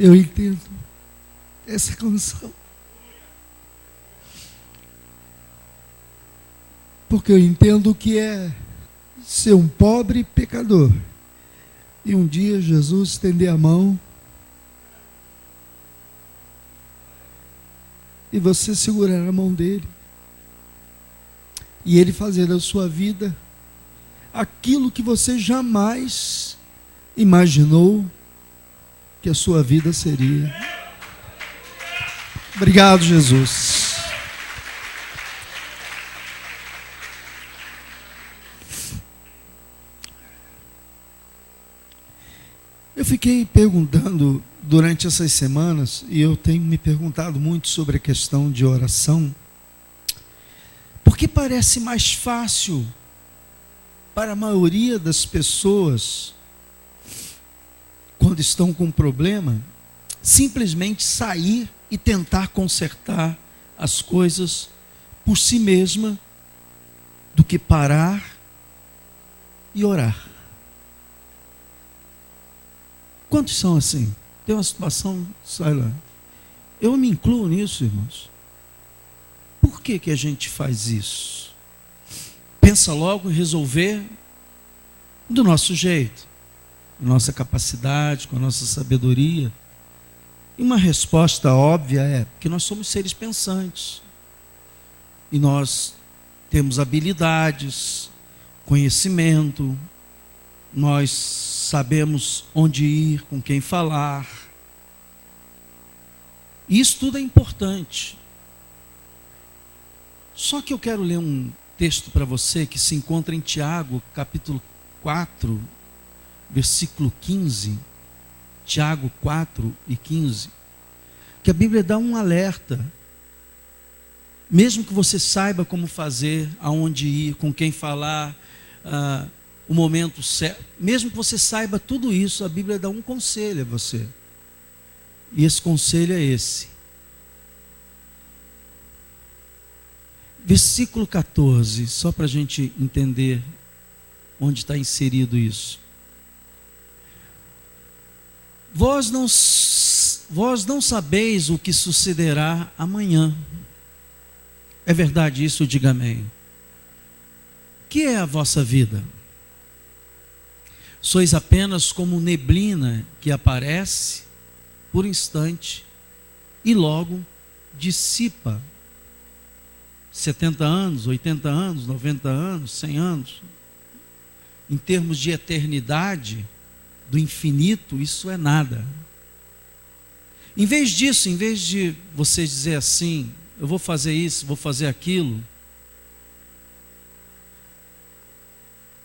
eu entendo essa canção. Porque eu entendo o que é ser um pobre pecador. E um dia Jesus estender a mão e você segurar a mão dele. E ele fazer da sua vida aquilo que você jamais imaginou que a sua vida seria. Obrigado, Jesus. Eu fiquei perguntando durante essas semanas, e eu tenho me perguntado muito sobre a questão de oração, porque parece mais fácil para a maioria das pessoas, quando estão com um problema, simplesmente sair e tentar consertar as coisas por si mesma, do que parar e orar. Quantos são assim? Tem uma situação, sai lá. Eu me incluo nisso, irmãos. Por que que a gente faz isso? Pensa logo em resolver do nosso jeito, com nossa capacidade, com a nossa sabedoria. E uma resposta óbvia é que nós somos seres pensantes. E nós temos habilidades, conhecimento, nós sabemos onde ir, com quem falar. Isso tudo é importante. Só que eu quero ler um texto para você que se encontra em Tiago, capítulo 4, versículo 15. Tiago 4 e 15. Que a Bíblia dá um alerta. Mesmo que você saiba como fazer, aonde ir, com quem falar, o momento certo, mesmo que você saiba tudo isso, a Bíblia dá um conselho a você. E esse conselho é esse. Versículo 14, só para a gente entender onde está inserido isso. Vós não sabeis o que sucederá amanhã. É verdade isso? Diga amém. O que é a vossa vida? Sois apenas como neblina que aparece por instante e logo dissipa. 70 anos, 80 anos, 90 anos, 100 anos. Em termos de eternidade, do infinito, isso é nada. Em vez disso, em vez de você dizer assim, eu vou fazer isso, vou fazer aquilo,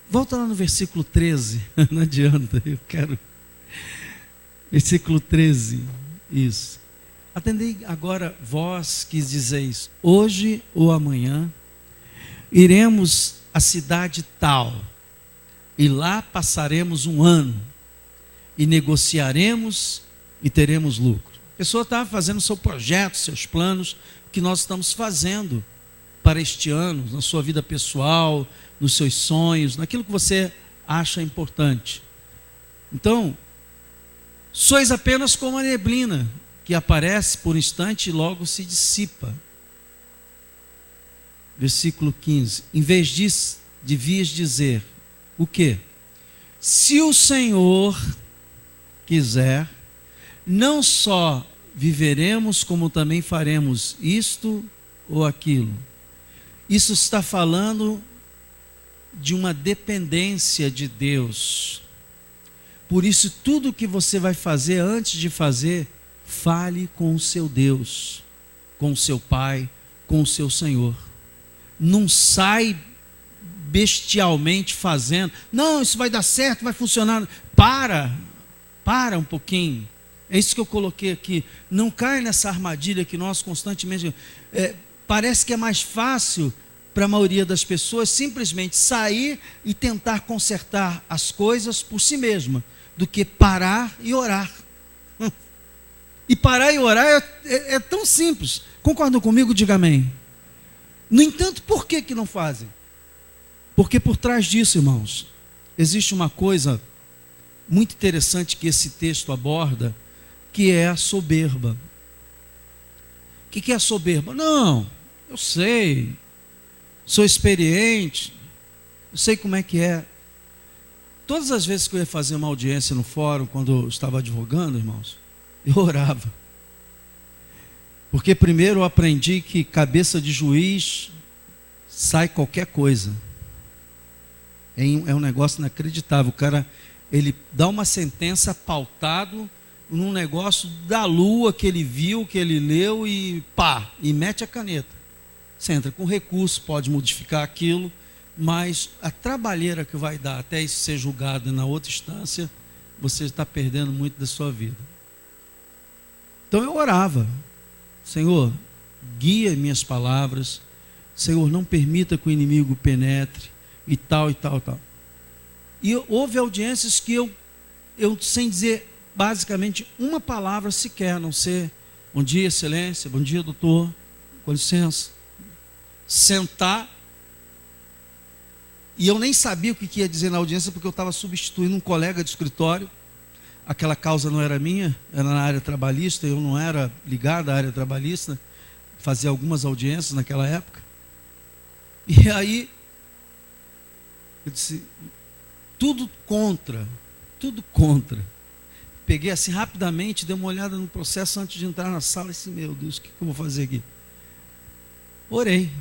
volta lá no versículo 13, não adianta, eu quero. Versículo 13, isso. Atendei agora vós que dizeis, hoje ou amanhã, iremos à cidade tal, e lá passaremos um ano, e negociaremos e teremos lucro. A pessoa está fazendo seu projeto, seus planos, que nós estamos fazendo para este ano, na sua vida pessoal, nos seus sonhos, naquilo que você acha importante. Então, sois apenas como a neblina, que aparece por um instante e logo se dissipa. Versículo 15. Em vez disso, devias dizer, o quê? Se o Senhor quiser, não só viveremos, como também faremos isto ou aquilo. Isso está falando de uma dependência de Deus. Por isso, tudo que você vai fazer, antes de fazer, fale com o seu Deus, com o seu Pai, com o seu Senhor. Não sai bestialmente fazendo, não, isso vai dar certo, vai funcionar. Para um pouquinho. É isso que eu coloquei aqui. Não cai nessa armadilha que nós constantemente... parece que é mais fácil para a maioria das pessoas simplesmente sair e tentar consertar as coisas por si mesma, do que parar e orar. E parar e orar é tão simples. Concordam comigo? Diga amém. No entanto, por que não fazem? Porque por trás disso, irmãos, existe uma coisa muito interessante que esse texto aborda, que é a soberba. O que é a soberba? Não, eu sei, sou experiente, eu sei como é que é. Todas as vezes que eu ia fazer uma audiência no fórum, quando eu estava advogando, irmãos, eu orava. Porque primeiro eu aprendi que cabeça de juiz sai qualquer coisa. É um negócio inacreditável. O cara, ele dá uma sentença pautado num negócio da lua que ele viu, que ele leu e pá, e mete a caneta. Você entra com recurso, pode modificar aquilo, mas a trabalheira que vai dar até isso ser julgado na outra instância, você está perdendo muito da sua vida. Então eu orava: Senhor, guia minhas palavras, Senhor, não permita que o inimigo penetre, e tal, e tal, e tal. E houve audiências que eu sem dizer basicamente uma palavra sequer, a não ser bom dia, excelência, bom dia, doutor, com licença, sentar, e eu nem sabia o que ia dizer na audiência, porque eu estava substituindo um colega de escritório. Aquela causa não era minha, era na área trabalhista, eu não era ligado à área trabalhista, fazia algumas audiências naquela época. E aí eu disse, tudo contra. Peguei assim rapidamente, dei uma olhada no processo antes de entrar na sala e disse, meu Deus, o que eu vou fazer aqui? Orei.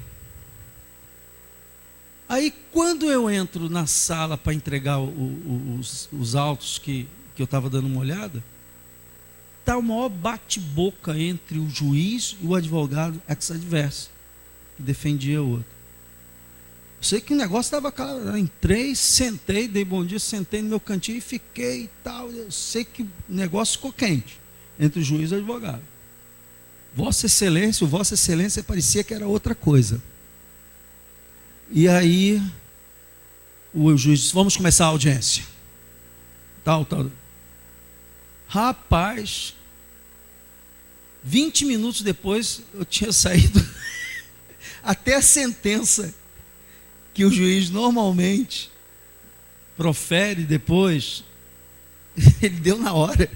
Aí quando eu entro na sala para entregar os autos que eu estava dando uma olhada, está o maior bate-boca entre o juiz e o advogado ex-adverso, que defendia o outro. Eu sei que o negócio estava claro. Eu entrei, sentei, dei bom dia, sentei no meu cantinho e fiquei e tal. Eu sei que o negócio ficou quente entre o juiz e o advogado. Vossa Excelência parecia que era outra coisa. E aí o juiz disse, vamos começar a audiência. Tal. Rapaz, 20 minutos depois eu tinha saído até a sentença que o juiz normalmente profere depois, ele deu na hora.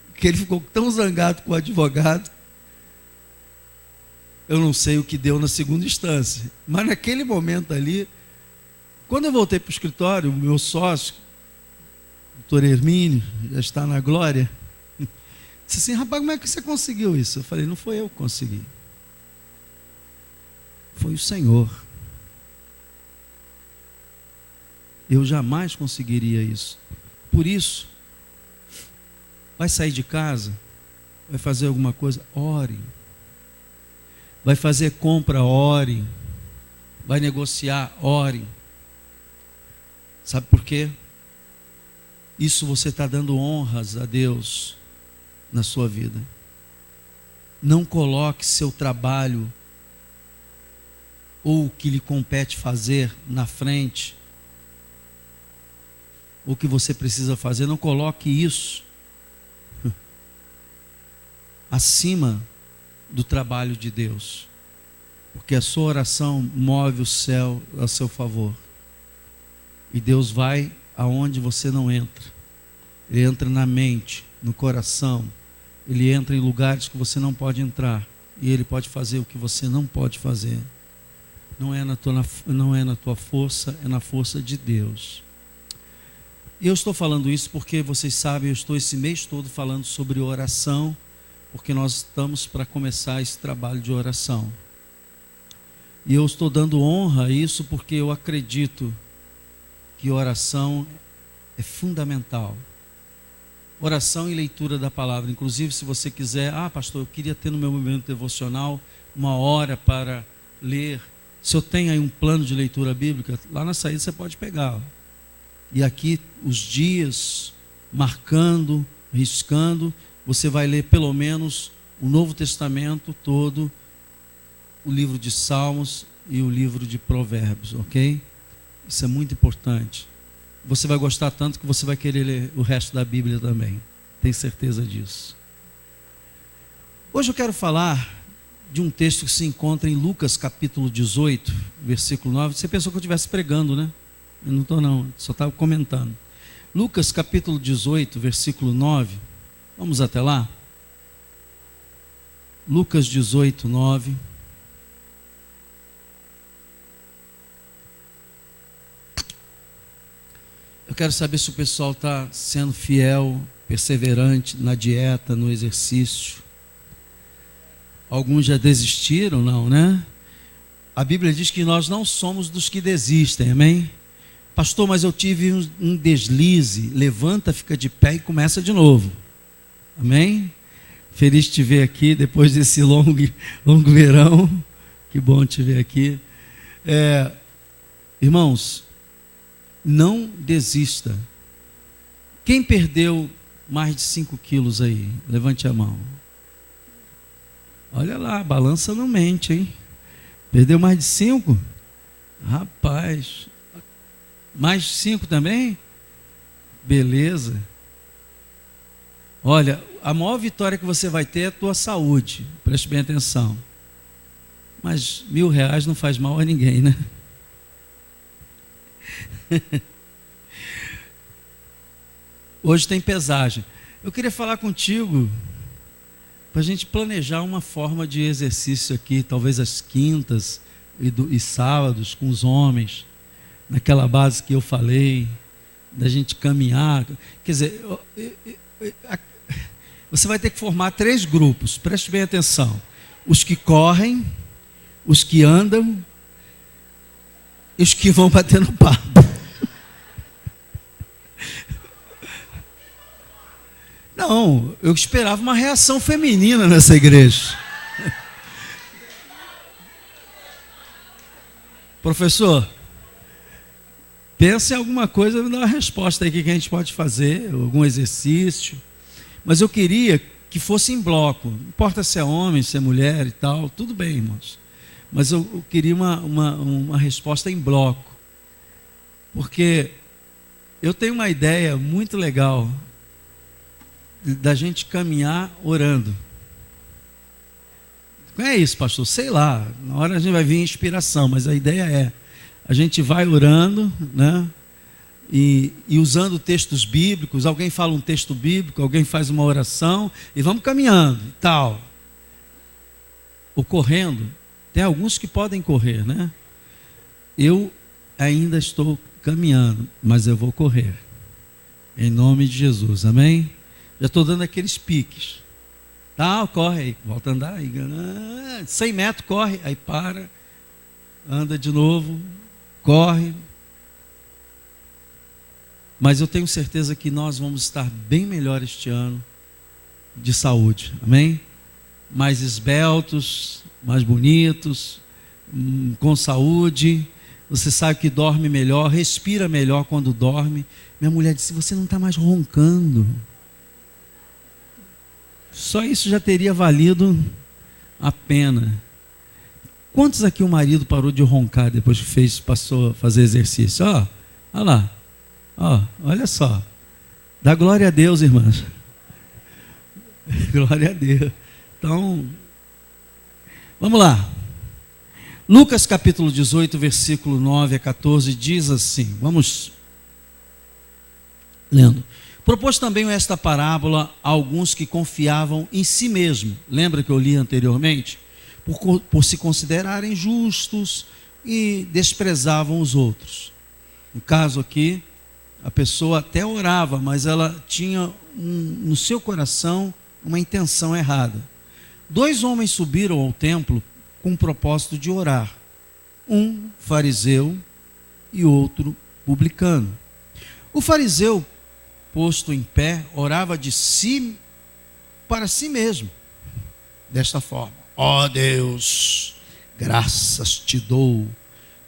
Porque ele ficou tão zangado com o advogado. Eu não sei o que deu na segunda instância, mas naquele momento ali, quando eu voltei para o escritório, o meu sócio, o doutor Hermínio, já está na glória, disse assim, rapaz, como é que você conseguiu isso? Eu falei, não foi eu que consegui, foi o Senhor. Eu jamais conseguiria isso. Por isso, vai sair de casa, vai fazer alguma coisa, ore. Vai fazer compra, ore. Vai negociar, ore. Sabe por quê? Isso você está dando honras a Deus na sua vida. Não coloque seu trabalho ou o que lhe compete fazer na frente, o que você precisa fazer, não coloque isso acima do trabalho de Deus, porque a sua oração move o céu a seu favor, e Deus vai aonde você não entra. Ele entra na mente, no coração, ele entra em lugares que você não pode entrar, e ele pode fazer o que você não pode fazer. Não é na tua força, é na força de Deus. E eu estou falando isso porque vocês sabem, eu estou esse mês todo falando sobre oração, porque nós estamos para começar esse trabalho de oração. E eu estou dando honra a isso porque eu acredito que oração é fundamental. Oração e leitura da palavra. Inclusive, se você quiser, pastor, eu queria ter no meu momento devocional uma hora para ler. Se eu tenho aí um plano de leitura bíblica, lá na saída você pode pegar. E aqui os dias, marcando, riscando, você vai ler pelo menos o Novo Testamento todo, o livro de Salmos e o livro de Provérbios, ok? Isso é muito importante. Você vai gostar tanto que você vai querer ler o resto da Bíblia também. Tenho certeza disso. Hoje eu quero falar de um texto que se encontra em Lucas capítulo 18, versículo 9. Você pensou que eu estivesse pregando, né? Eu não estou não, só estava comentando. Lucas capítulo 18, versículo 9. Vamos até lá? Lucas 18, 9. Eu quero saber se o pessoal está sendo fiel, perseverante na dieta, no exercício. Alguns já desistiram, não, né? A Bíblia diz que nós não somos dos que desistem, amém? Pastor, mas eu tive um deslize. Levanta, fica de pé e começa de novo. Amém? Feliz te ver aqui depois desse longo verão. Que bom te ver aqui. Irmãos, não desista. Quem perdeu mais de 5 quilos aí? Levante a mão. Olha lá, a balança não mente, hein? Perdeu mais de 5? Rapaz, mais de 5 também? Beleza. Olha, a maior vitória que você vai ter é a tua saúde. Preste bem atenção. Mas R$1.000 não faz mal a ninguém, né? Hoje tem pesagem. Eu queria falar contigo para a gente planejar uma forma de exercício aqui, talvez às quintas e sábados com os homens, naquela base que eu falei, da gente caminhar. Quer dizer, você vai ter que formar 3 grupos, preste bem atenção: os que correm, os que andam e os que vão bater no papo. Não, eu esperava uma reação feminina nessa igreja. Professor, pensa em alguma coisa, me dá uma resposta aí que a gente pode fazer, algum exercício. Mas eu queria que fosse em bloco. Não importa se é homem, se é mulher e tal, tudo bem, irmãos. Mas eu queria uma resposta em bloco. Porque eu tenho uma ideia muito legal da gente caminhar orando. Não é isso, pastor? Sei lá, na hora a gente vai vir inspiração, mas a ideia é, a gente vai orando, né? E usando textos bíblicos, alguém fala um texto bíblico, alguém faz uma oração, e vamos caminhando e tal. Ou correndo, tem alguns que podem correr, né? Eu ainda estou caminhando, mas eu vou correr. Em nome de Jesus, amém? Já estou dando aqueles piques. Tá, corre aí, volta a andar, aí, 100 metros, corre, aí para, anda de novo, corre. Mas eu tenho certeza que nós vamos estar bem melhor este ano de saúde, amém? Mais esbeltos, mais bonitos, com saúde. Você sabe que dorme melhor, respira melhor quando dorme. Minha mulher disse, você não está mais roncando. Só isso já teria valido a pena. Quantos aqui o marido parou de roncar depois que passou a fazer exercício? Ó, olha lá. Ó, olha só. Dá glória a Deus, irmãs. Glória a Deus. Então, vamos lá. Lucas capítulo 18, versículo 9 a 14, diz assim, vamos lendo. Propôs também esta parábola a alguns que confiavam em si mesmo. Lembra que eu li anteriormente? Por se considerarem justos e desprezavam os outros. No caso aqui, a pessoa até orava, mas ela tinha no seu coração uma intenção errada. 2 homens subiram ao templo com o propósito de orar. Um fariseu e outro publicano. O fariseu, posto em pé, orava de si para si mesmo, desta forma: ó Deus, graças te dou,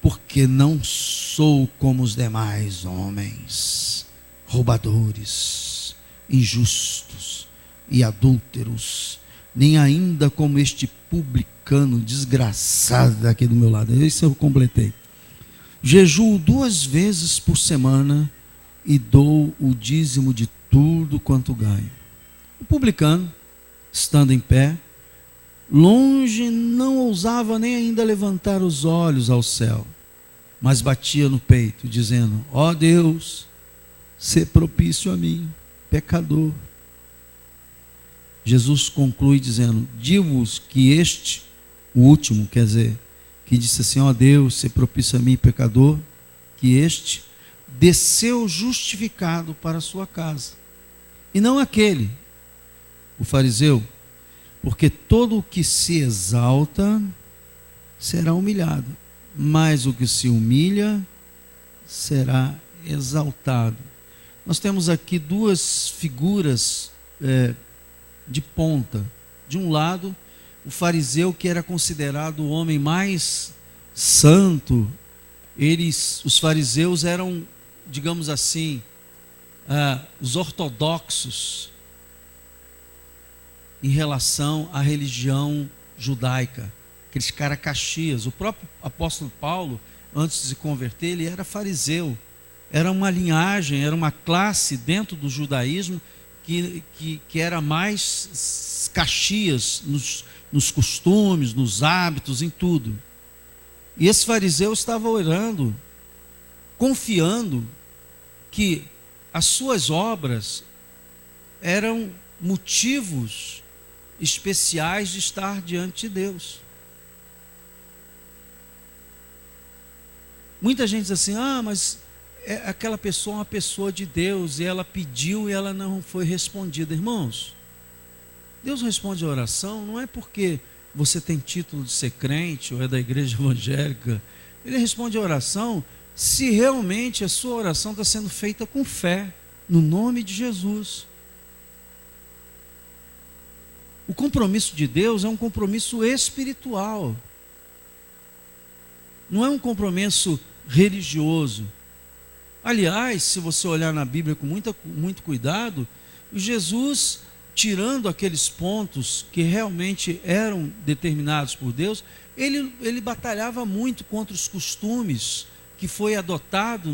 porque não sou como os demais homens, roubadores, injustos e adúlteros, nem ainda como este publicano desgraçado aqui do meu lado. Isso eu completei. Jejuo 2 vezes por semana e dou o dízimo de tudo quanto ganho. O publicano, estando em pé, longe, não ousava nem ainda levantar os olhos ao céu, mas batia no peito, dizendo: ó Deus, sê propício a mim, pecador. Jesus conclui dizendo: digo-vos que este, o último, quer dizer, que disse assim: ó Deus, se propício a mim, pecador, que este desceu justificado para a sua casa, e não aquele, o fariseu, porque todo o que se exalta será humilhado, mas o que se humilha será exaltado. Nós temos aqui duas figuras de ponta. De um lado, o fariseu, que era considerado o homem mais santo. Os fariseus eram, digamos assim, os ortodoxos em relação à religião judaica, aqueles caras caxias. O próprio apóstolo Paulo, antes de se converter, ele era fariseu. Era uma linhagem, era uma classe dentro do judaísmo que era mais caxias nos costumes, nos hábitos, em tudo. E esse fariseu estava orando, confiando que as suas obras eram motivos especiais de estar diante de Deus. Muita gente diz assim: mas aquela pessoa é uma pessoa de Deus, e ela pediu e ela não foi respondida. Irmãos, Deus responde a oração não é porque você tem título de ser crente ou é da igreja evangélica. Ele responde a oração se realmente a sua oração está sendo feita com fé, no nome de Jesus. O compromisso de Deus é um compromisso espiritual, não é um compromisso religioso. Aliás, se você olhar na Bíblia com muito cuidado, Jesus, tirando aqueles pontos que realmente eram determinados por Deus, ele batalhava muito contra os costumes que foi adotado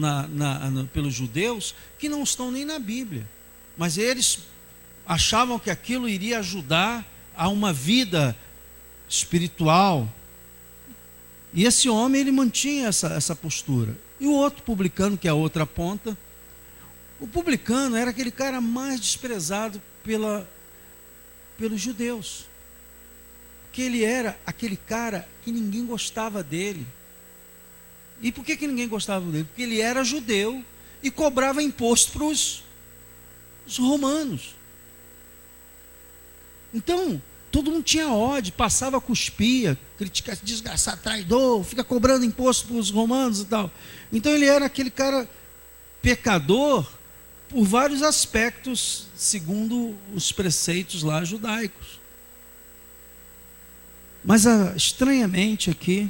pelos judeus, que não estão nem na Bíblia, mas eles achavam que aquilo iria ajudar a uma vida espiritual. E esse homem, ele mantinha essa postura. E o outro publicano, que é a outra ponta, o publicano era aquele cara mais desprezado pelos judeus, porque ele era aquele cara que ninguém gostava dele. E por que ninguém gostava dele? Porque ele era judeu e cobrava imposto para os romanos. Então, todo mundo tinha ódio, passava, cuspia, criticava, desgraçado, traidor, fica cobrando imposto para os romanos e tal. Então ele era aquele cara pecador por vários aspectos, segundo os preceitos lá judaicos. Mas estranhamente aqui,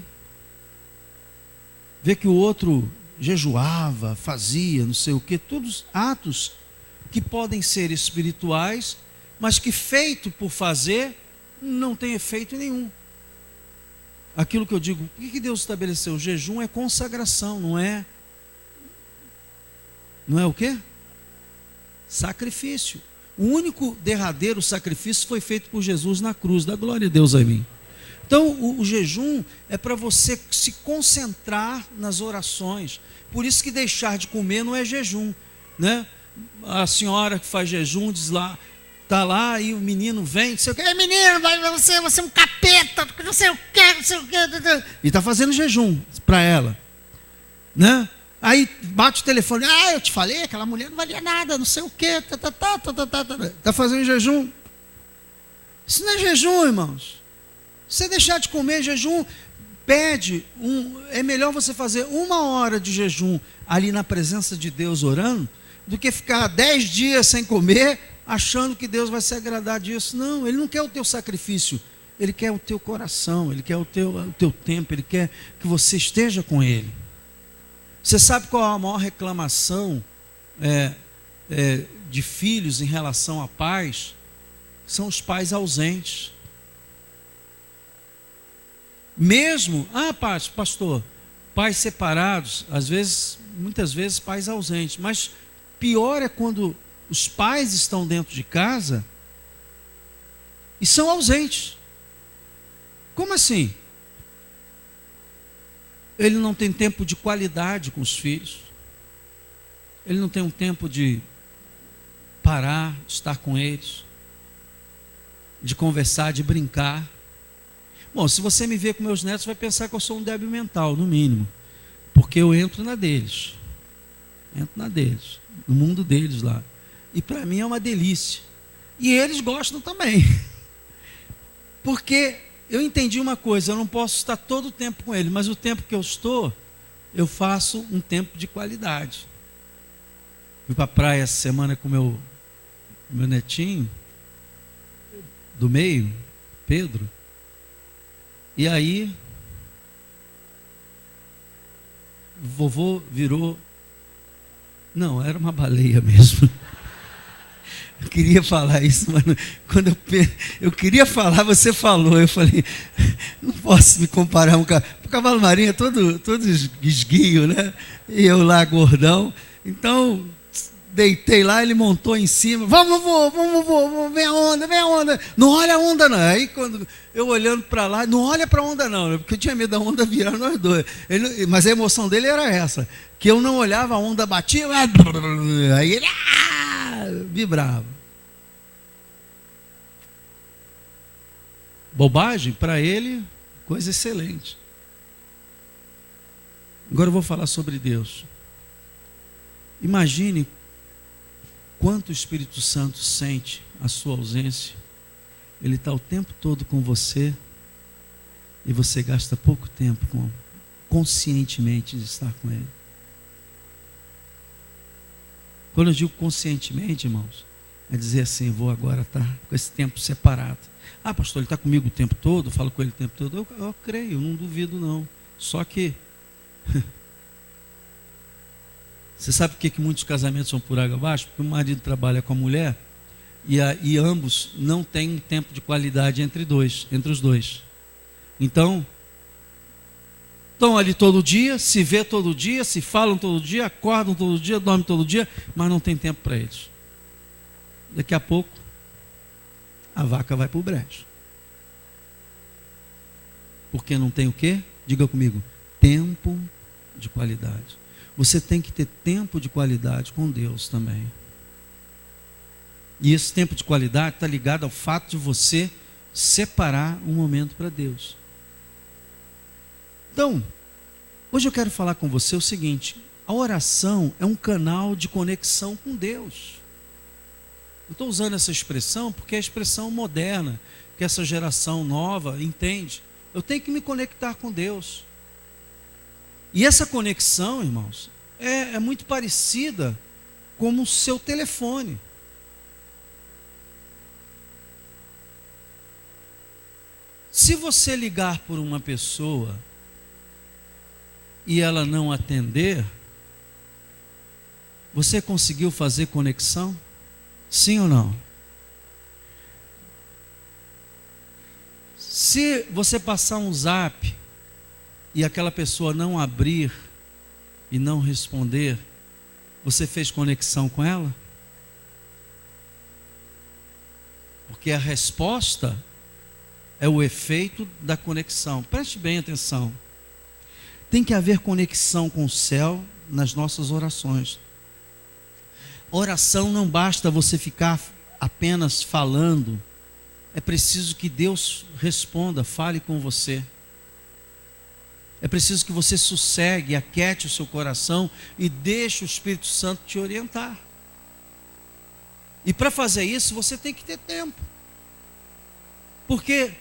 vê que o outro jejuava, fazia, não sei o que, todos atos que podem ser espirituais, mas que feito por fazer, não tem efeito nenhum. Aquilo que eu digo, por que Deus estabeleceu? O jejum é consagração, não é o quê? Sacrifício. O único derradeiro sacrifício foi feito por Jesus na cruz. Dá glória a Deus a mim. Então o jejum é para você se concentrar nas orações. Por isso que deixar de comer não é jejum, né? A senhora que faz jejum diz lá, está lá e o menino vem, não sei o que, menino, você é um capeta, não sei o que, não sei o que, e está fazendo jejum para ela, né? Aí bate o telefone, eu te falei, aquela mulher não valia nada, não sei o que, está fazendo jejum. Isso não é jejum, irmãos. Se você deixar de comer, jejum, é melhor você fazer 1 hora de jejum ali na presença de Deus orando, do que ficar 10 dias sem comer, achando que Deus vai se agradar disso. Não, Ele não quer o teu sacrifício, Ele quer o teu coração, Ele quer o teu tempo, Ele quer que você esteja com Ele. Você sabe qual é a maior reclamação de filhos em relação a pais? São os pais ausentes. Mesmo, pastor, pais separados, muitas vezes pais ausentes, mas pior é quando os pais estão dentro de casa e são ausentes. Como assim? Ele não tem tempo de qualidade com os filhos. Ele não tem um tempo de parar, de estar com eles. de conversar, de brincar. Bom, se você me ver com meus netos, vai pensar que eu sou um débil mental, no mínimo. Porque eu entro na deles. No mundo deles lá. E para mim é uma delícia. E eles gostam também. Porque eu entendi uma coisa, eu não posso estar todo o tempo com eles, mas o tempo que eu estou, eu faço um tempo de qualidade. Fui para a praia essa semana com meu netinho, do meio, Pedro. E aí, vovô virou... Não, era uma baleia mesmo. Eu queria falar isso, mas quando eu queria falar, você falou. Eu falei, não posso me comparar um cavalo. O cavalo marinho é todo esguio, né? E eu lá, gordão. Então, deitei lá, ele montou em cima. Vamos, vem a onda. Não olha a onda, não. Aí, quando eu olhando para lá, não olha para a onda, não. Porque eu tinha medo da onda virar nós dois. Mas a emoção dele era essa. Que eu não olhava, a onda batia. Aí ele vibrava. Bobagem, para ele, coisa excelente. Agora eu vou falar sobre Deus. Imagine quanto o Espírito Santo sente a sua ausência. Ele está o tempo todo com você e você gasta pouco tempo conscientemente de estar com Ele. Quando eu digo conscientemente, irmãos, é dizer assim, vou agora estar com esse tempo separado. Ah, pastor, ele está comigo o tempo todo, eu falo com ele o tempo todo. Eu creio, não duvido não. Só que... Você sabe por que muitos casamentos são por água abaixo? Porque o marido trabalha com a mulher e ambos não têm tempo de qualidade entre os dois. Então, estão ali todo dia, se vê todo dia, se falam todo dia, acordam todo dia, dormem todo dia, mas não tem tempo para eles. Daqui a pouco, a vaca vai para o brejo. Porque não tem o quê? Diga comigo, tempo de qualidade. Você tem que ter tempo de qualidade com Deus também. E esse tempo de qualidade está ligado ao fato de você separar um momento para Deus. Então, hoje eu quero falar com você o seguinte: a oração é um canal de conexão com Deus. Eu estou usando essa expressão porque é a expressão moderna, que essa geração nova entende. Eu tenho que me conectar com Deus. E essa conexão, irmãos, é muito parecida com o seu telefone. Se você ligar por uma pessoa e ela não atender, você conseguiu fazer conexão? Sim ou não? Se você passar um zap e aquela pessoa não abrir e não responder, você fez conexão com ela? Porque a resposta é o efeito da conexão. Preste bem atenção. Tem que haver conexão com o céu nas nossas orações. Oração não basta você ficar apenas falando. É preciso que Deus responda, fale com você. É preciso que você sossegue, aquiete o seu coração e deixe o Espírito Santo te orientar. E para fazer isso, você tem que ter tempo. Porque,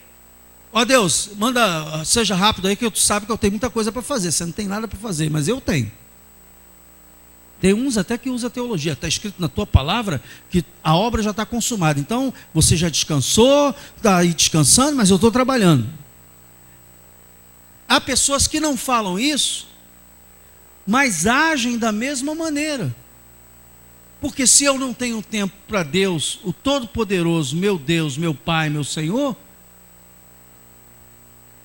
ó Deus, seja rápido aí, que tu sabe que eu tenho muita coisa para fazer. Você não tem nada para fazer, mas eu tenho. Tem uns até que usa teologia. Está escrito na tua palavra que a obra já está consumada. Então, você já descansou, está aí descansando, mas eu estou trabalhando. Há pessoas que não falam isso, mas agem da mesma maneira. Porque se eu não tenho tempo para Deus, o Todo-Poderoso, meu Deus, meu Pai, meu Senhor,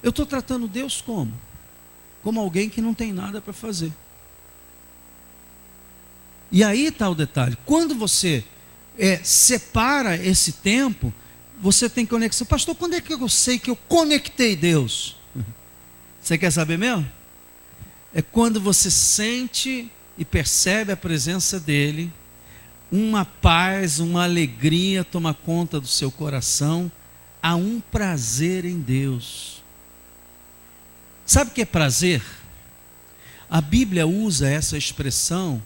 eu estou tratando Deus como? Como alguém que não tem nada para fazer. E aí está o detalhe. Quando você separa esse tempo, você tem conexão. Pastor, quando é que eu sei que eu conectei Deus? Você quer saber mesmo? É quando você sente e percebe a presença dEle, uma paz, uma alegria toma conta do seu coração, há um prazer em Deus. Sabe o que é prazer? A Bíblia usa essa expressão,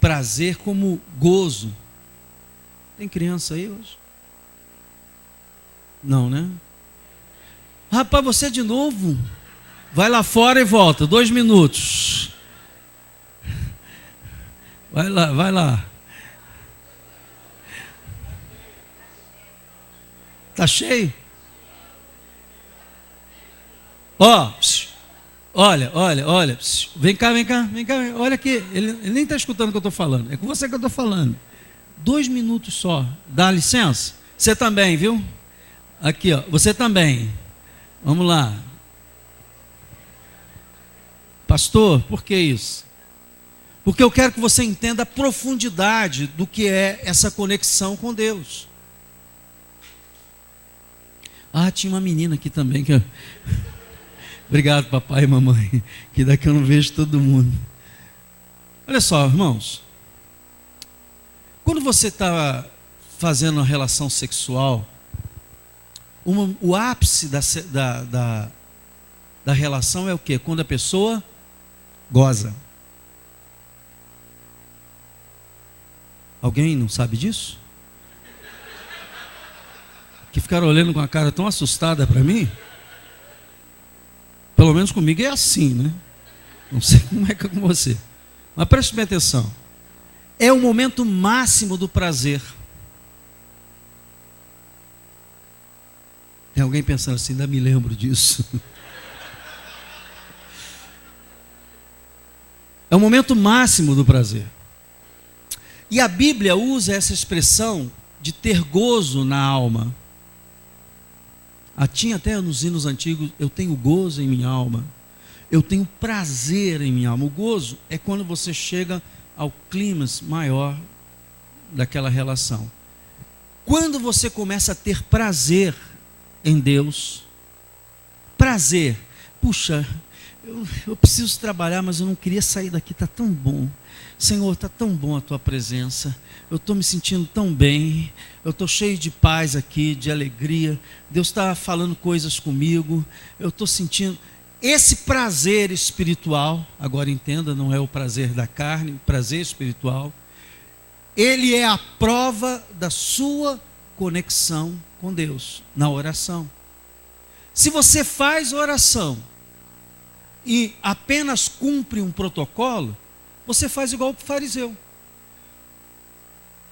prazer, como gozo. Tem criança aí hoje? Não, né? Rapaz, você de novo? Vai lá fora e volta, 2 minutos. Vai lá, vai lá. Tá cheio? Ó, olha, vem cá, olha aqui, ele nem está escutando o que eu estou falando, é com você que eu estou falando. 2 minutos só, dá licença? Você também, viu? Aqui, ó, você também. Vamos lá. Pastor, por que isso? Porque eu quero que você entenda a profundidade do que é essa conexão com Deus. Tinha uma menina aqui também que... Obrigado, papai e mamãe, que daqui eu não vejo todo mundo. Olha só, irmãos. Quando você está fazendo uma relação sexual, o ápice da relação é o quê? Quando a pessoa goza. Alguém não sabe disso? Que ficaram olhando com a cara tão assustada para mim? Pelo menos comigo é assim, né? Não sei como é que é com você. Mas preste bem atenção. É o momento máximo do prazer. Tem alguém pensando assim, ainda me lembro disso. É o momento máximo do prazer. E a Bíblia usa essa expressão de ter gozo na alma. Tinha até nos hinos antigos, eu tenho gozo em minha alma. Eu tenho prazer em minha alma. O gozo é quando você chega ao clímax maior daquela relação. Quando você começa a ter prazer em Deus, prazer, puxa, eu preciso trabalhar, mas eu não queria sair daqui, está tão bom. Senhor, está tão bom a tua presença, eu estou me sentindo tão bem, eu estou cheio de paz aqui, de alegria, Deus está falando coisas comigo, eu estou sentindo esse prazer espiritual. Agora entenda, não é o prazer da carne, o prazer espiritual, ele é a prova da sua conexão com Deus, na oração. Se você faz oração e apenas cumpre um protocolo, você faz igual o fariseu.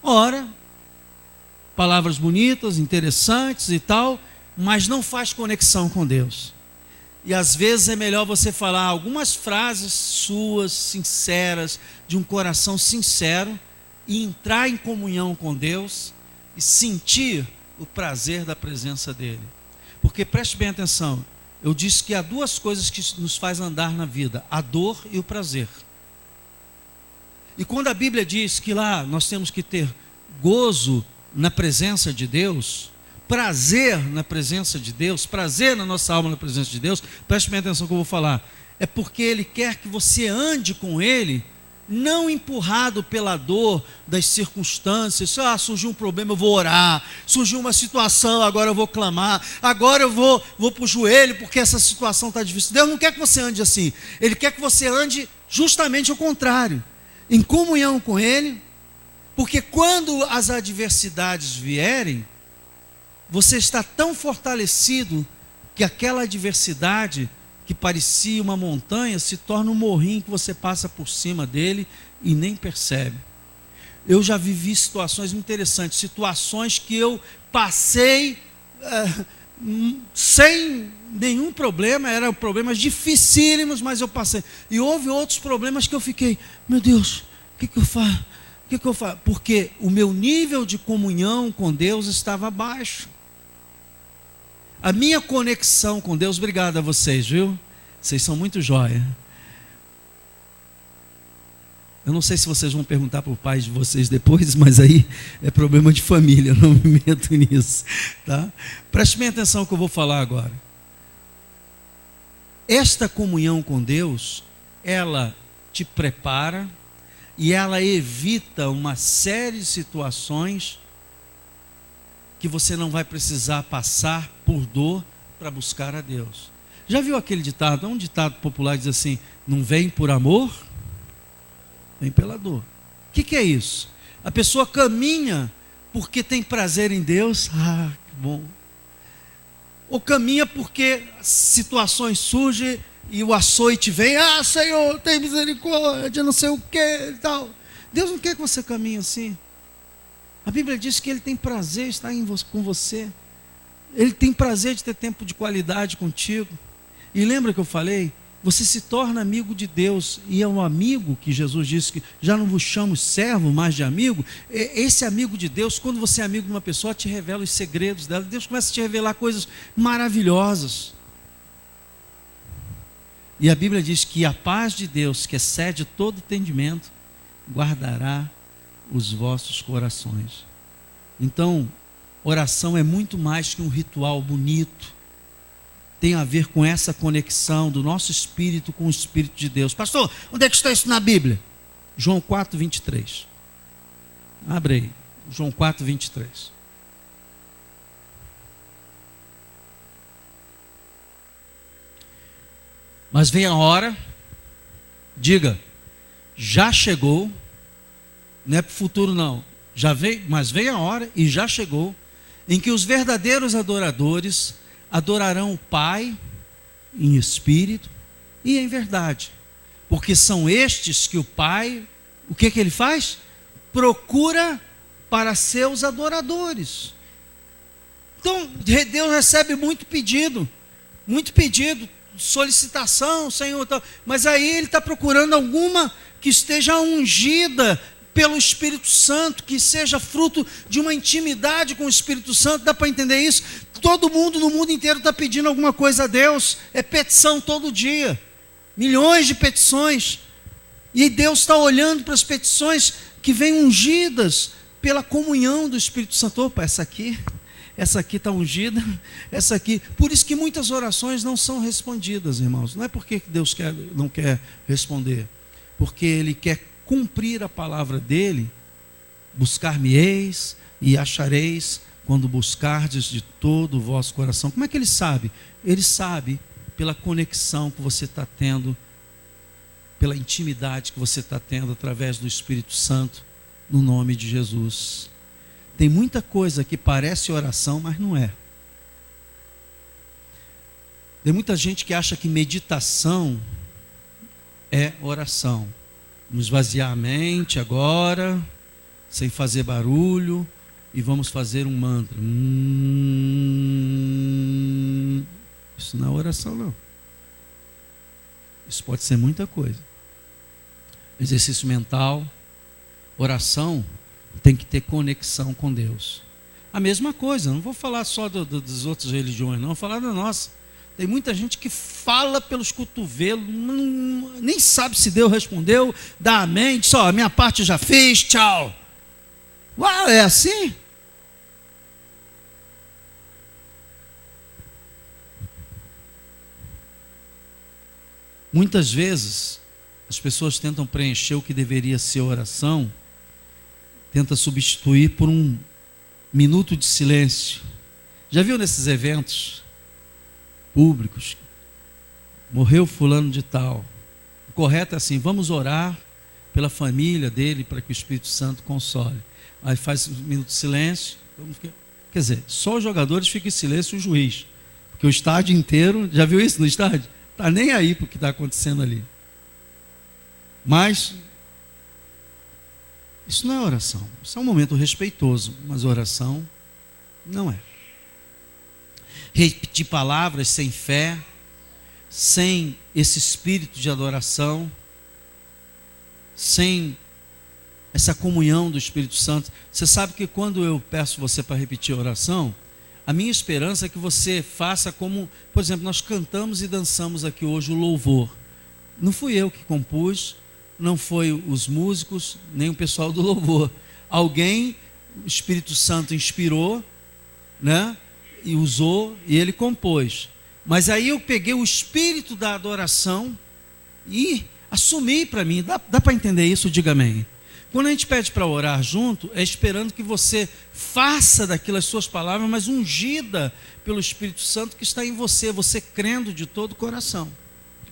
Ora, palavras bonitas, interessantes e tal, mas não faz conexão com Deus. E às vezes é melhor você falar algumas frases suas, sinceras, de um coração sincero, e entrar em comunhão com Deus e sentir o prazer da presença dele. Porque preste bem atenção, eu disse que há 2 coisas que nos faz andar na vida: a dor e o prazer. E quando a Bíblia diz que lá nós temos que ter gozo na presença de Deus, prazer na presença de Deus, prazer na nossa alma na presença de Deus, preste bem atenção no que eu vou falar, é porque Ele quer que você ande com Ele, não empurrado pela dor das circunstâncias. Surgiu um problema, eu vou orar. Surgiu uma situação, agora eu vou clamar. Agora eu vou para o joelho porque essa situação está difícil. Deus não quer que você ande assim. Ele quer que você ande justamente ao contrário, em comunhão com Ele, porque quando as adversidades vierem, você está tão fortalecido que aquela adversidade que parecia uma montanha se torna um morrinho que você passa por cima dele e nem percebe. Eu já vivi situações interessantes, situações que eu passei sem nenhum problema, eram problemas dificílimos, mas eu passei. E houve outros problemas que eu fiquei, meu Deus, o que eu faço? O que eu faço? Porque o meu nível de comunhão com Deus estava baixo. A minha conexão com Deus, obrigado a vocês, viu? Vocês são muito jóia. Eu não sei se vocês vão perguntar para o pai de vocês depois, mas aí é problema de família, eu não me meto nisso, tá? Preste bem atenção no que eu vou falar agora. Esta comunhão com Deus, ela te prepara e ela evita uma série de situações que você não vai precisar passar por dor para buscar a Deus. Já viu aquele ditado? É um ditado popular que diz assim: não vem por amor, vem pela dor. O que é isso? A pessoa caminha porque tem prazer em Deus, que bom. Ou caminha porque situações surgem e o açoite vem, Senhor, tem misericórdia, não sei o que e tal. Deus não quer que você caminhe assim. A Bíblia diz que Ele tem prazer em estar com você. Ele tem prazer de ter tempo de qualidade contigo. E lembra que eu falei? Você se torna amigo de Deus. E é um amigo que Jesus disse que já não vos chamo servo, mas de amigo. Esse amigo de Deus, quando você é amigo de uma pessoa, te revela os segredos dela. Deus começa a te revelar coisas maravilhosas. E a Bíblia diz que a paz de Deus, que excede todo entendimento, guardará os vossos corações. Então, oração é muito mais que um ritual bonito. Tem a ver com essa conexão do nosso espírito com o Espírito de Deus. Pastor, onde é que está isso na Bíblia? João 4, 23. Abre aí, João 4, 23. Mas vem a hora, diga, já chegou, não é para o futuro não, já veio, mas vem a hora e já chegou, em que os verdadeiros adoradores adorarão o Pai em espírito e em verdade, porque são estes que o Pai, o que Ele faz? Procura para seus adoradores. Então Deus recebe muito pedido, solicitação, Senhor, mas aí Ele está procurando alguma que esteja ungida pelo Espírito Santo, que seja fruto de uma intimidade com o Espírito Santo. Dá para entender isso? Todo mundo no mundo inteiro está pedindo alguma coisa a Deus, é petição todo dia, milhões de petições, e Deus está olhando para as petições que vêm ungidas pela comunhão do Espírito Santo. Opa, essa aqui está ungida, essa aqui. Por isso que muitas orações não são respondidas, irmãos. Não é porque Deus não quer responder, porque Ele quer cumprir a palavra dEle. Buscar-me-eis e achareis, quando buscardes de todo o vosso coração. Como é que Ele sabe? Ele sabe pela conexão que você está tendo, pela intimidade que você está tendo através do Espírito Santo, no nome de Jesus. Tem muita coisa que parece oração, mas não é. Tem muita gente que acha que meditação é oração. Vamos esvaziar a mente agora, sem fazer barulho, e vamos fazer um mantra. Isso não é oração, não. Isso pode ser muita coisa. Exercício mental, oração, tem que ter conexão com Deus. A mesma coisa, não vou falar só das outras religiões, não, vou falar da nossa. Tem muita gente que fala pelos cotovelos, nem sabe se Deus respondeu, dá amém, diz, a minha parte já fiz, tchau. Uau, é assim? Muitas vezes, as pessoas tentam preencher o que deveria ser oração, tenta substituir por um minuto de silêncio. Já viu nesses eventos públicos? Morreu fulano de tal. O correto é assim: vamos orar pela família dele para que o Espírito Santo console. Aí faz um minuto de silêncio. Quer dizer, só os jogadores ficam em silêncio e o juiz, porque o estádio inteiro, já viu isso no estádio? Está nem aí para o que está acontecendo ali. Mas isso não é oração. Isso é um momento respeitoso, mas oração não é. Repetir palavras sem fé, sem esse espírito de adoração, sem essa comunhão do Espírito Santo. Você sabe que quando eu peço você para repetir a oração, a minha esperança é que você faça como, por exemplo, nós cantamos e dançamos aqui hoje o louvor. Não fui eu que compus, não foi os músicos, nem o pessoal do louvor. Alguém, o Espírito Santo inspirou, né? E usou, e ele compôs. Mas aí eu peguei o espírito da adoração e assumi para mim. Dá para entender isso? Diga amém. Quando a gente pede para orar junto, é esperando que você faça daquilo as suas palavras, mas ungida pelo Espírito Santo que está em você, você crendo de todo o coração.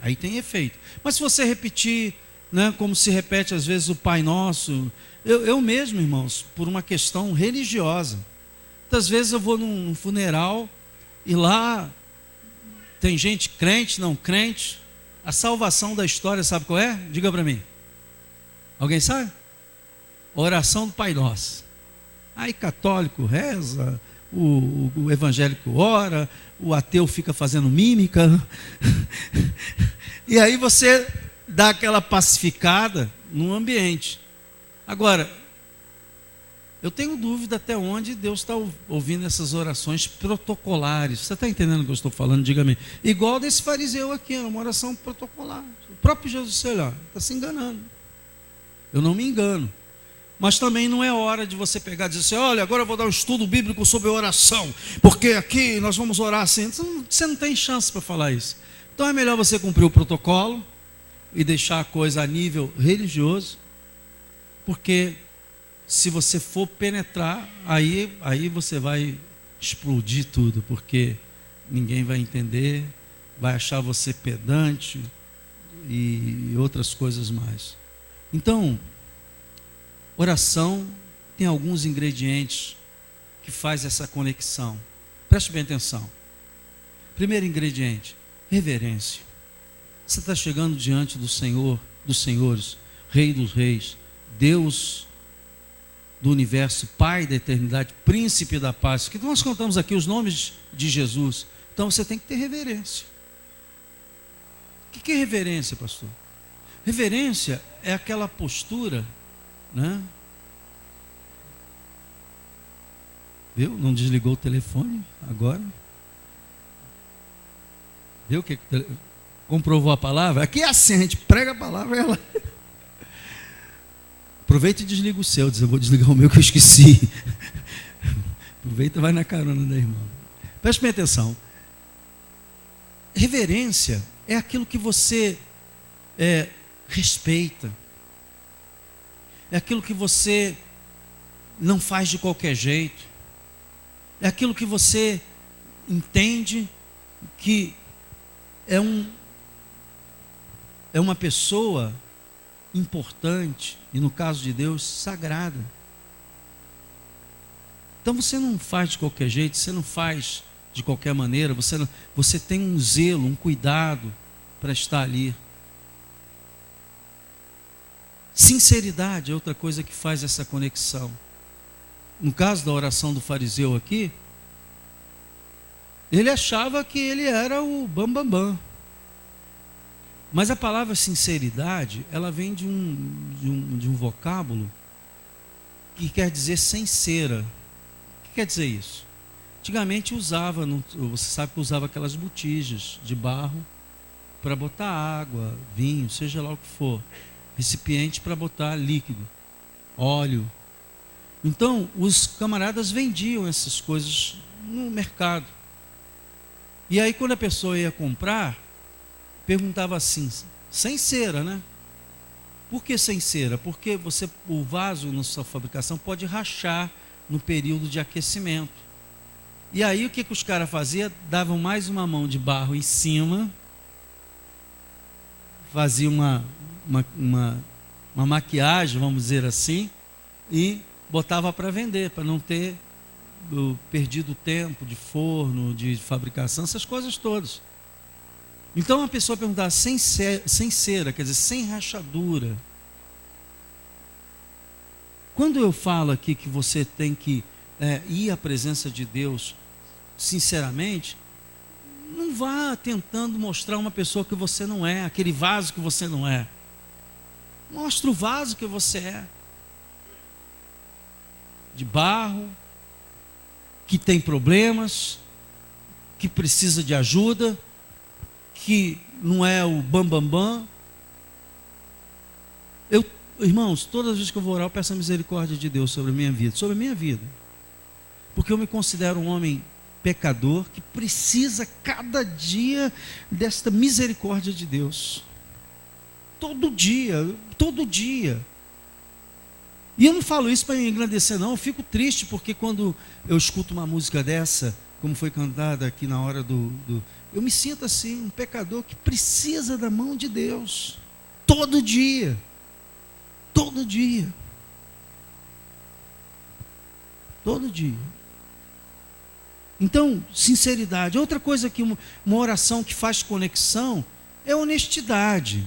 Aí tem efeito. Mas se você repetir, né, como se repete às vezes o Pai Nosso, eu mesmo, irmãos, por uma questão religiosa, muitas vezes eu vou num funeral e lá tem gente crente, não crente. A salvação da história, sabe qual é? Diga para mim. Alguém sabe? Oração do Pai Nosso. Aí católico reza, o evangélico ora, o ateu fica fazendo mímica. E aí você dá aquela pacificada no ambiente. Agora, eu tenho dúvida até onde Deus está ouvindo essas orações protocolares. Você está entendendo o que eu estou falando? Diga-me. Igual desse fariseu aqui, uma oração protocolar. O próprio Jesus, sei lá, está se enganando. Eu não me engano. Mas também não é hora de você pegar e dizer assim, olha, agora eu vou dar um estudo bíblico sobre oração, porque aqui nós vamos orar assim. Você não tem chance para falar isso. Então é melhor você cumprir o protocolo e deixar a coisa a nível religioso, porque se você for penetrar, aí você vai explodir tudo, porque ninguém vai entender, vai achar você pedante e outras coisas mais. Então, oração tem alguns ingredientes que faz essa conexão. Preste bem atenção. Primeiro ingrediente, reverência. Você está chegando diante do Senhor, dos senhores, Rei dos reis, Deus do universo, Pai da eternidade, Príncipe da paz, que nós contamos aqui os nomes de Jesus. Então você tem que ter reverência. O que é reverência, pastor? Reverência é aquela postura, né? Viu? Não desligou o telefone agora? Viu que comprovou a palavra? Aqui é assim, a gente prega a palavra, ela... Aproveita e desliga o seu. Diz, eu vou desligar o meu que eu esqueci. Aproveita e vai na carona da irmã. Preste bem atenção. Reverência é aquilo que você respeita. É aquilo que você não faz de qualquer jeito. É aquilo que você entende que é uma pessoa importante, e no caso de Deus, sagrada. Então você não faz de qualquer jeito, você não faz de qualquer maneira, você tem um zelo, um cuidado para estar ali. Sinceridade é outra coisa que faz essa conexão. No caso da oração do fariseu aqui, ele achava que ele era o bambambam. Mas a palavra sinceridade, ela vem de um vocábulo que quer dizer sem cera. O que quer dizer isso? Antigamente usava, você sabe que usava aquelas botijas de barro para botar água, vinho, seja lá o que for. Recipiente para botar líquido, óleo. Então, os camaradas vendiam essas coisas no mercado. E aí, quando a pessoa ia comprar, perguntava assim, sem cera, né? Por que sem cera? Porque o vaso na sua fabricação pode rachar no período de aquecimento. E aí o que os caras faziam? Davam mais uma mão de barro em cima, faziam uma maquiagem, vamos dizer assim, e botava para vender, para não ter perdido tempo de forno, de fabricação, essas coisas todas. Então a pessoa perguntava sem cera, quer dizer, sem rachadura. Quando eu falo aqui que você tem que ir à presença de Deus, sinceramente, não vá tentando mostrar uma pessoa que você não é, aquele vaso que você não é. Mostra o vaso que você é. De barro, que tem problemas, que precisa de ajuda, que não é o bambambam. Irmãos, todas as vezes que eu vou orar, eu peço a misericórdia de Deus sobre a minha vida. Porque eu me considero um homem pecador que precisa cada dia desta misericórdia de Deus. Todo dia. E eu não falo isso para me engrandecer, não. Eu fico triste porque quando eu escuto uma música dessa, como foi cantada aqui na hora eu me sinto assim, um pecador que precisa da mão de Deus. Todo dia. Todo dia. Todo dia. Então, sinceridade. Outra coisa que uma oração que faz conexão é honestidade.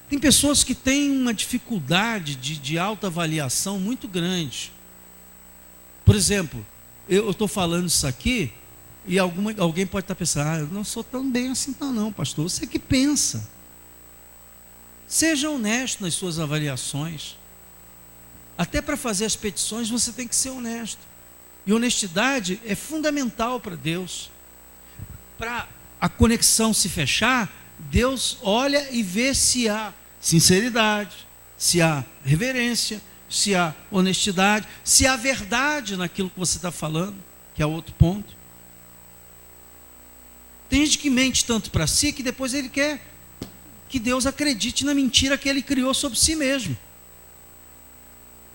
Tem pessoas que têm uma dificuldade de autoavaliação muito grande. Por exemplo, eu estou falando isso aqui e alguém pode estar pensando, eu não sou tão bem assim não, pastor. Você que pensa. Seja honesto nas suas avaliações. Até para fazer as petições você tem que ser honesto. E honestidade é fundamental para Deus. Para a conexão se fechar, Deus olha e vê se há sinceridade, se há reverência, se há honestidade, se há verdade naquilo que você está falando, que é outro ponto. Tem gente que mente tanto para si que depois ele quer que Deus acredite na mentira que ele criou sobre si mesmo.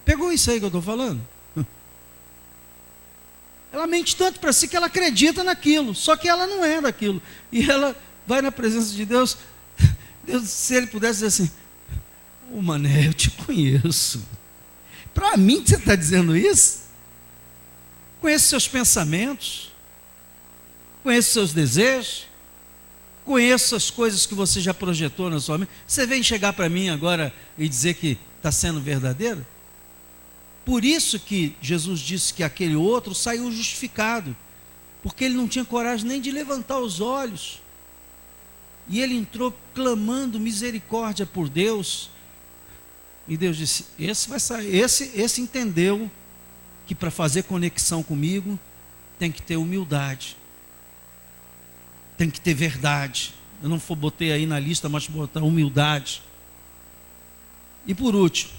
Pegou isso aí que eu estou falando? Ela mente tanto para si que ela acredita naquilo, só que ela não é daquilo. E ela vai na presença de Deus, Deus, se ele pudesse dizer assim, Mané, eu te conheço. Para mim que você está dizendo isso? Conheço seus pensamentos, conheço seus desejos, conheço as coisas que você já projetou na sua mente. Você vem chegar para mim agora e dizer que está sendo verdadeiro? Por isso que Jesus disse que aquele outro saiu justificado, porque ele não tinha coragem nem de levantar os olhos, e ele entrou clamando misericórdia por Deus, e Deus disse, esse vai sair, esse entendeu que para fazer conexão comigo, tem que ter humildade, tem que ter verdade. Eu não botei aí na lista, mas botar humildade. E por último,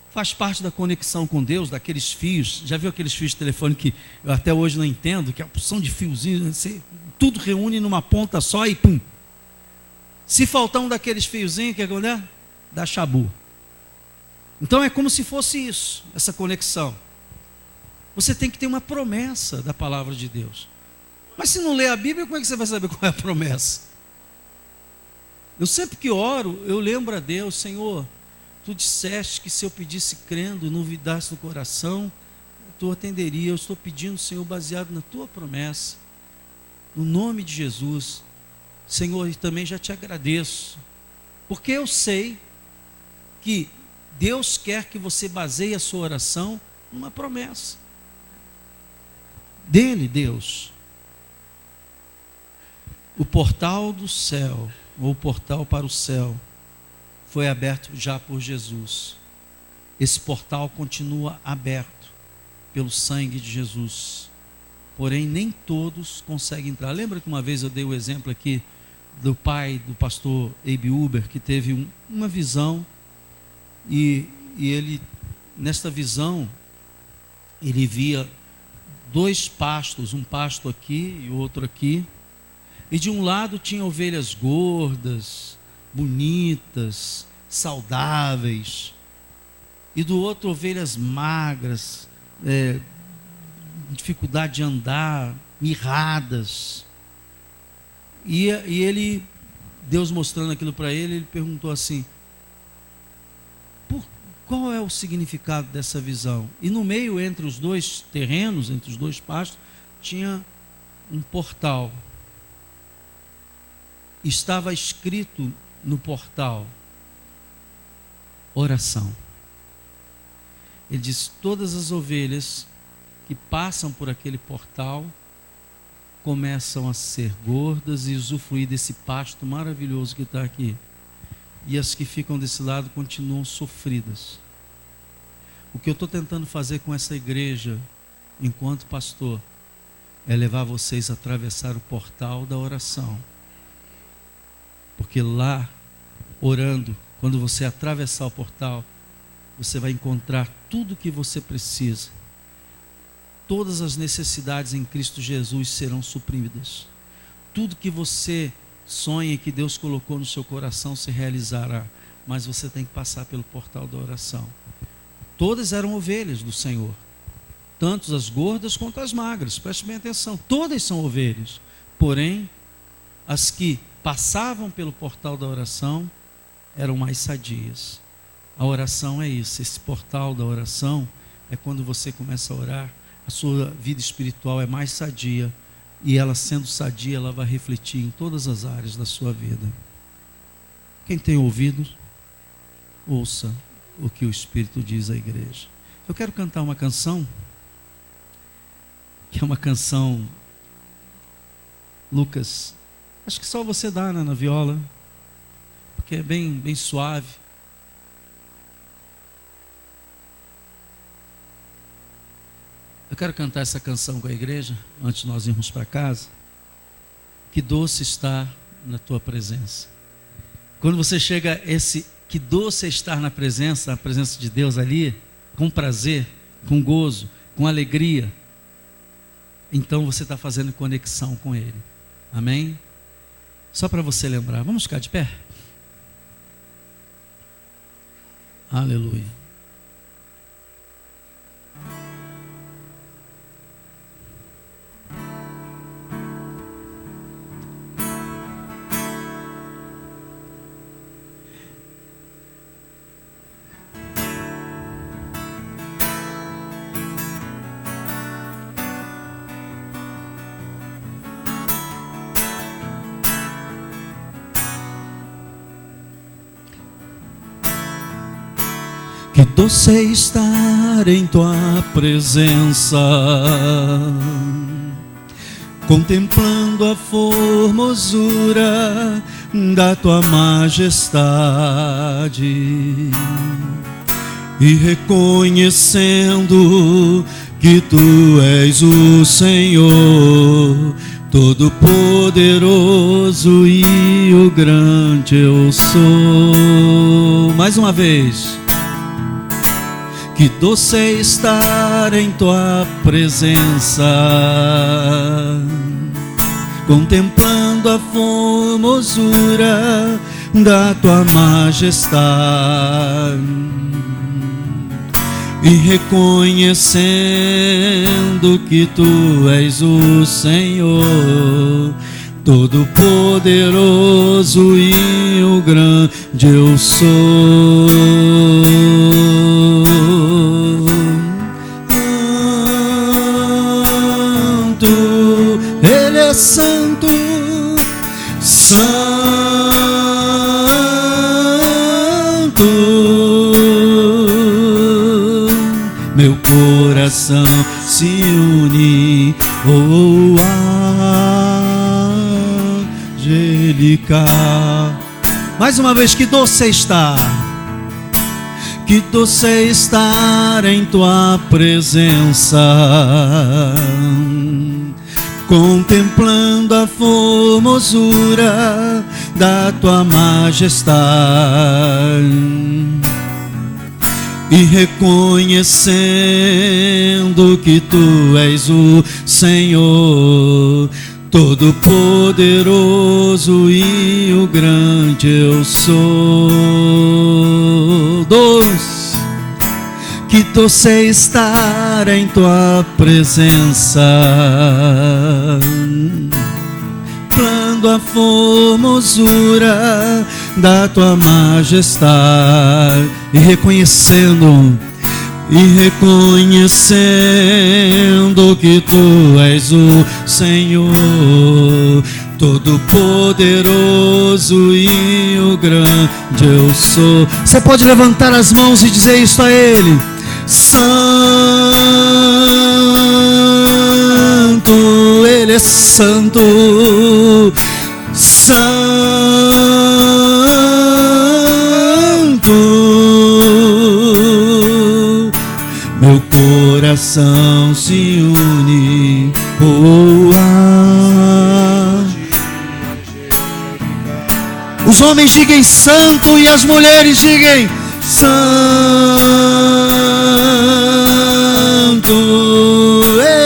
faz parte da conexão com Deus, daqueles fios. Já viu aqueles fios de telefone que eu até hoje não entendo, que é a porção de fiozinhos, tudo reúne numa ponta só e pum. Se faltar um daqueles fiozinhos, o que acontece? Dá chabu. Então é como se fosse isso, essa conexão. Você tem que ter uma promessa da palavra de Deus. Mas se não ler a Bíblia, como é que você vai saber qual é a promessa? Eu sempre que oro, eu lembro a Deus, Senhor, Tu disseste que se eu pedisse crendo, não duvidasse no coração, Tu atenderia. Eu estou pedindo, Senhor, baseado na Tua promessa, no nome de Jesus. Senhor, e também já te agradeço, porque eu sei que Deus quer que você baseie a sua oração numa promessa dele, Deus. O portal do céu, ou o portal para o céu, foi aberto já por Jesus. Esse portal continua aberto pelo sangue de Jesus. Porém, nem todos conseguem entrar. Lembra que uma vez eu dei o exemplo aqui do pai do pastor Abe Uber, que teve uma visão, e ele, nesta visão, ele via dois pastos, um pasto aqui e outro aqui, e de um lado tinha ovelhas gordas, bonitas, saudáveis, e do outro ovelhas magras, dificuldade de andar, mirradas. E ele, Deus mostrando aquilo para ele, ele perguntou assim, qual é o significado dessa visão? E no meio, entre os dois terrenos, entre os dois pastos, tinha um portal. Estava escrito no portal, oração. Ele diz, todas as ovelhas que passam por aquele portal começam a ser gordas e usufruir desse pasto maravilhoso que está aqui. E as que ficam desse lado continuam sofridas. O que eu estou tentando fazer com essa igreja, enquanto pastor, é levar vocês a atravessar o portal da oração. Porque lá, orando, quando você atravessar o portal, você vai encontrar tudo o que você precisa. Todas as necessidades em Cristo Jesus serão supridas. Tudo que você sonha que Deus colocou no seu coração se realizará. mas você tem que passar pelo portal da oração. Todas eram ovelhas do Senhor, tanto as gordas quanto as magras, preste bem atenção, todas são ovelhas, porém, as que passavam pelo portal da oração eram mais sadias. A oração é isso, esse portal da oração é quando você começa a orar, a sua vida espiritual é mais sadia, e ela sendo sadia, ela vai refletir em todas as áreas da sua vida. Quem tem ouvidos, ouça o que o Espírito diz à igreja. Eu quero cantar uma canção, que é uma canção, Lucas, acho que só você dá, né, na viola, porque é bem suave. Eu quero cantar essa canção com a igreja, antes de nós irmos para casa. Que doce está na tua presença. Quando você chega que doce é estar na presença de Deus ali, com prazer, com gozo, com alegria, então você está fazendo conexão com Ele. Amém? Só para você lembrar, vamos ficar de pé? Aleluia. Que doce é estar em tua presença, contemplando a formosura da tua majestade e reconhecendo que tu és o Senhor Todo-Poderoso e o grande eu sou. Mais uma vez. Que doce é estar em tua presença, contemplando a formosura da tua majestade e reconhecendo que tu és o Senhor Todo-Poderoso e o grande eu sou. Ele é santo, santo, meu coração se une, oh, angélica. Mais uma vez, que doce é estar, que doce é estar em tua presença, contemplando a formosura da tua majestade e reconhecendo que tu és o Senhor Todo-Poderoso e o grande eu sou. Doce, que doce é estar em tua presença, contemplando a formosura da tua majestade e reconhecendo que tu és o Senhor Todo-Poderoso e o grande eu sou. Você pode levantar as mãos e dizer isso a Ele. Santo, Ele é santo, santo, meu coração se une, oh, os homens digam santo e as mulheres digam santo,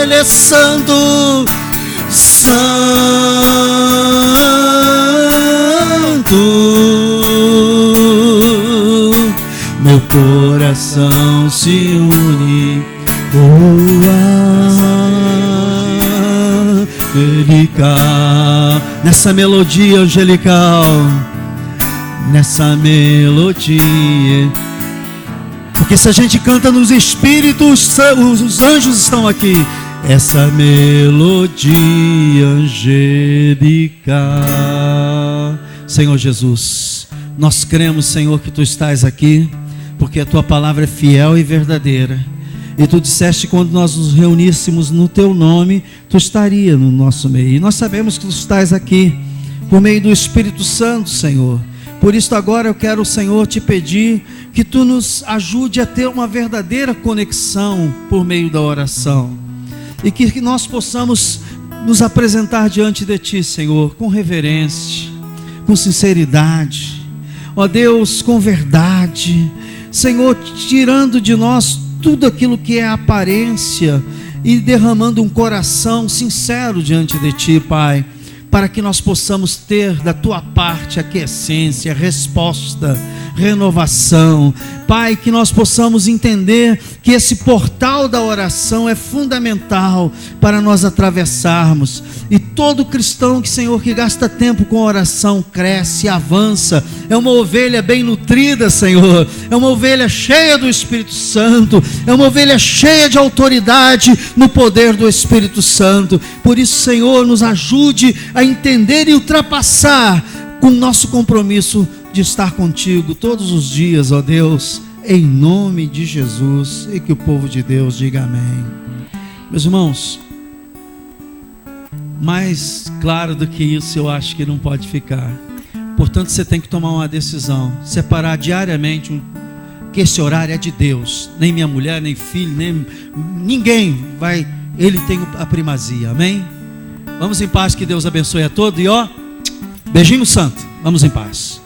Ele é santo, santo, meu coração se une. Angelical, nessa melodia angelical, nessa melodia. Porque se a gente canta nos espíritos, os anjos estão aqui. Essa melodia angelical. Senhor Jesus, nós cremos, Senhor, que Tu estás aqui, porque a Tua palavra é fiel e verdadeira. E Tu disseste que quando nós nos reuníssemos no Teu nome, Tu estaria no nosso meio. E nós sabemos que Tu estás aqui por meio do Espírito Santo, Senhor. Por isso agora eu quero, Senhor, Te pedir que Tu nos ajude a ter uma verdadeira conexão por meio da oração. E que nós possamos nos apresentar diante de Ti, Senhor, com reverência, com sinceridade. Ó Deus, com verdade. Senhor, tirando de nós tudo aquilo que é aparência e derramando um coração sincero diante de Ti, Pai, para que nós possamos ter da Tua parte aquiescência, resposta, renovação. Pai, que nós possamos entender que esse portal da oração é fundamental para nós atravessarmos. E todo cristão que, Senhor, que gasta tempo com oração, cresce, avança. É uma ovelha bem nutrida, Senhor. É uma ovelha cheia do Espírito Santo. É uma ovelha cheia de autoridade no poder do Espírito Santo. Por isso, Senhor, nos ajude a entender e ultrapassar com o nosso compromisso de estar contigo todos os dias, ó Deus, em nome de Jesus. E que o povo de Deus diga amém. Meus irmãos, mais claro do que isso eu acho que não pode ficar. Portanto, você tem que tomar uma decisão, separar diariamente que esse horário é de Deus. Nem minha mulher, nem filho, nem ninguém vai, Ele tem a primazia, amém? Vamos em paz, que Deus abençoe a todos. E ó, beijinho santo, vamos em paz.